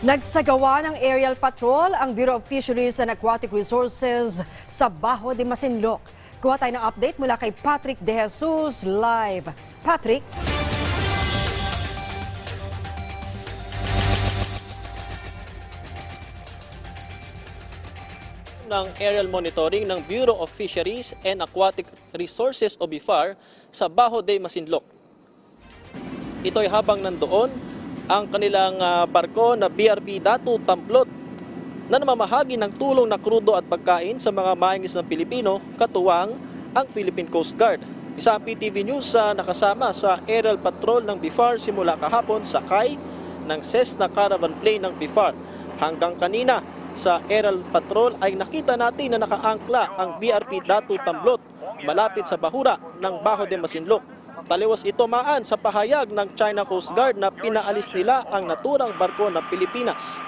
Nagsagawa ng aerial patrol ang Bureau of Fisheries and Aquatic Resources sa Bajo de Masinloc. Kuha tayo ng update mula kay Patrick De Jesus live. Patrick? Ng aerial monitoring ng Bureau of Fisheries and Aquatic Resources o BIFAR sa Bajo de Masinloc. Ito'y habang nandoon ang kanilang barko na BRP Datu Tamblot na namamahagi ng tulong na krudo at pagkain sa mga maingis ng Pilipino, katuwang ang Philippine Coast Guard. Isa ang PTV News nakasama sa aerial patrol ng BIFAR simula kahapon sakay ng Cessna caravan plane ng BIFAR. Hanggang kanina sa aerial patrol ay nakita natin na nakaangkla ang BRP Datu Tamblot malapit sa bahura ng Bajo de Masinloc. Taliwas ito maan sa pahayag ng China Coast Guard na pinaalis nila ang naturang barko ng Pilipinas.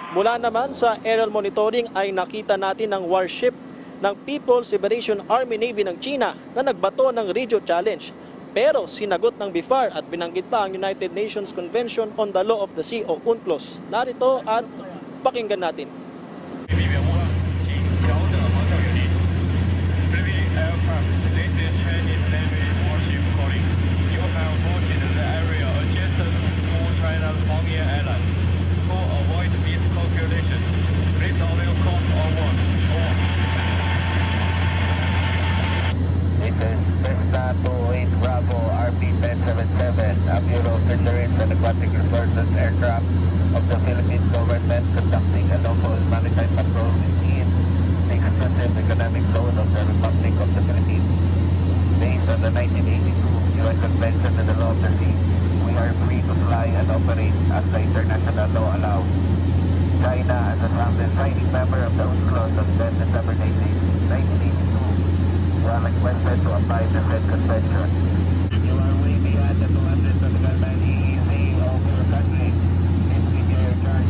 Mula naman sa aerial monitoring ay nakita natin ang warship ng People's Liberation Army Navy ng China na nagbato ng Radio Challenge. Pero sinagot ng BIFAR at binanggit pa ang United Nations Convention on the Law of the Sea o UNCLOS. Narito at pakinggan natin. Bravo RP-1077, a Bureau of Fisheries and Aquatic Resources aircraft of the Philippine government conducting a local maritime patrol within the exclusive economic zone of the Republic of the Philippines. Based on the 1982 U.S. Convention on the Law of the Sea, we are free to fly and operate as the international law allows. China, as a signing member of the UNCLOS on 10 December 1982, are requested to abide the said convention. You are way beyond the 200 nautical mile EEZ of your country. Please continue your charge.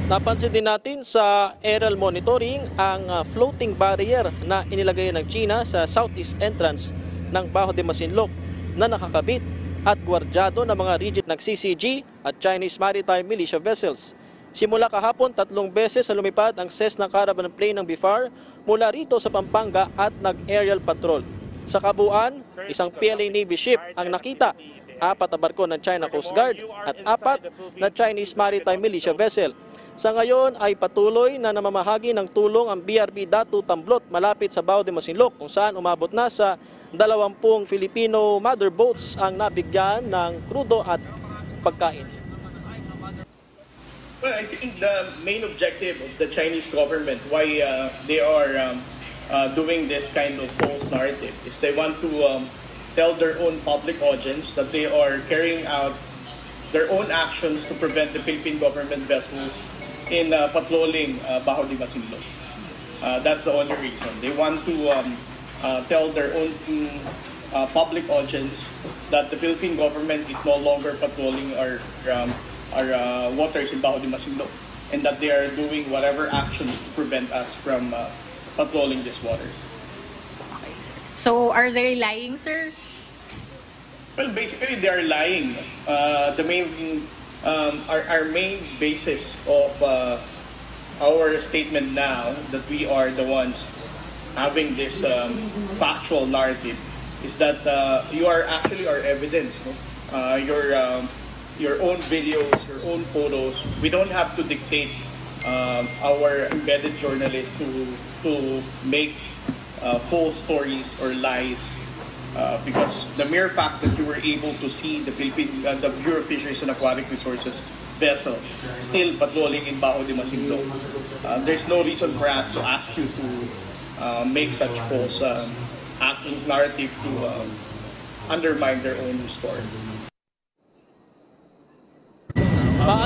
Napansin din natin sa aerial monitoring ang floating barrier na inilagay ng China sa southeast entrance ng Bajo de Masinloc na nakakabit at gwardyado ng mga rigid ng CCG at Chinese Maritime Militia vessels. Simula kahapon, 3 beses sa lumipad ang Cessna caravan plane ng BIFAR mula rito sa Pampanga at nag-aerial patrol. Sa kabuuan, isang PLA Navy ship ang nakita, 4 na barko ng China Coast Guard at 4 na Chinese Maritime Militia vessel. Sa ngayon ay patuloy na namamahagi ng tulong ang BRP Datu Tamblot malapit sa Bajo de Masinloc kung saan umabot na sa 20 Filipino mother boats ang nabigyan ng krudo at pagkain. Well, I think the main objective of the Chinese government, why they are doing this kind of false narrative, is they want to tell their own public audience that they are carrying out their own actions to prevent the Philippine government vessels in patrolling Bajo de Masinloc. That's the only reason. They want to tell their own public audience that the Philippine government is no longer patrolling our waters in Bajo de Masinloc, and that they are doing whatever actions to prevent us from patrolling these waters. Okay, sir. So, are they lying, sir? Well, basically, they are lying. Our main basis of our statement now that we are the ones having this factual narrative is that you are actually our evidence. No? Your own videos, your own photos. We don't have to dictate our embedded journalists to make false stories or lies because the mere fact that you were able to see the Bureau of Fisheries and Aquatic Resources vessel still patrolling in Bajo de Masinloc, there's no reason for us to ask you to make such false narrative to undermine their own story.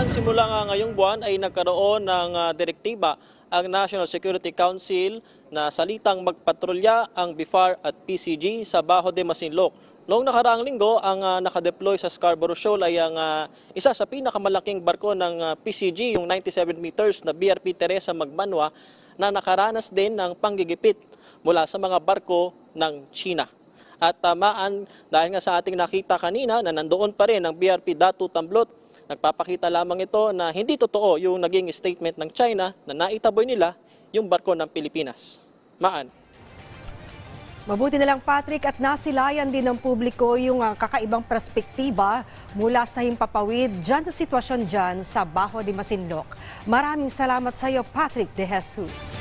Simula nga ngayong buwan ay nagkaroon ng direktiba ang National Security Council na salitang magpatrolya ang BIFAR at PCG sa Bajo de Masinloc. Noong nakaraang linggo, ang nakadeploy sa Scarborough Shoal ay ang isa sa pinakamalaking barko ng PCG, yung 97 meters na BRP Teresa Magbanwa, na nakaranas din ng panggigipit mula sa mga barko ng China. At tamaan dahil nga sa ating nakita kanina na nandoon pa rin ang BRP Datu Tamblot, nagpapakita lamang ito na hindi totoo yung naging statement ng China na naitaboy nila yung barko ng Pilipinas. Maan. Mabuti na lang, Patrick, at nasilayan din ng publiko yung kakaibang perspektiba mula sa himpapawid dyan sa sitwasyon dyan sa Bajo de Masinloc. Maraming salamat sa iyo, Patrick De Jesus.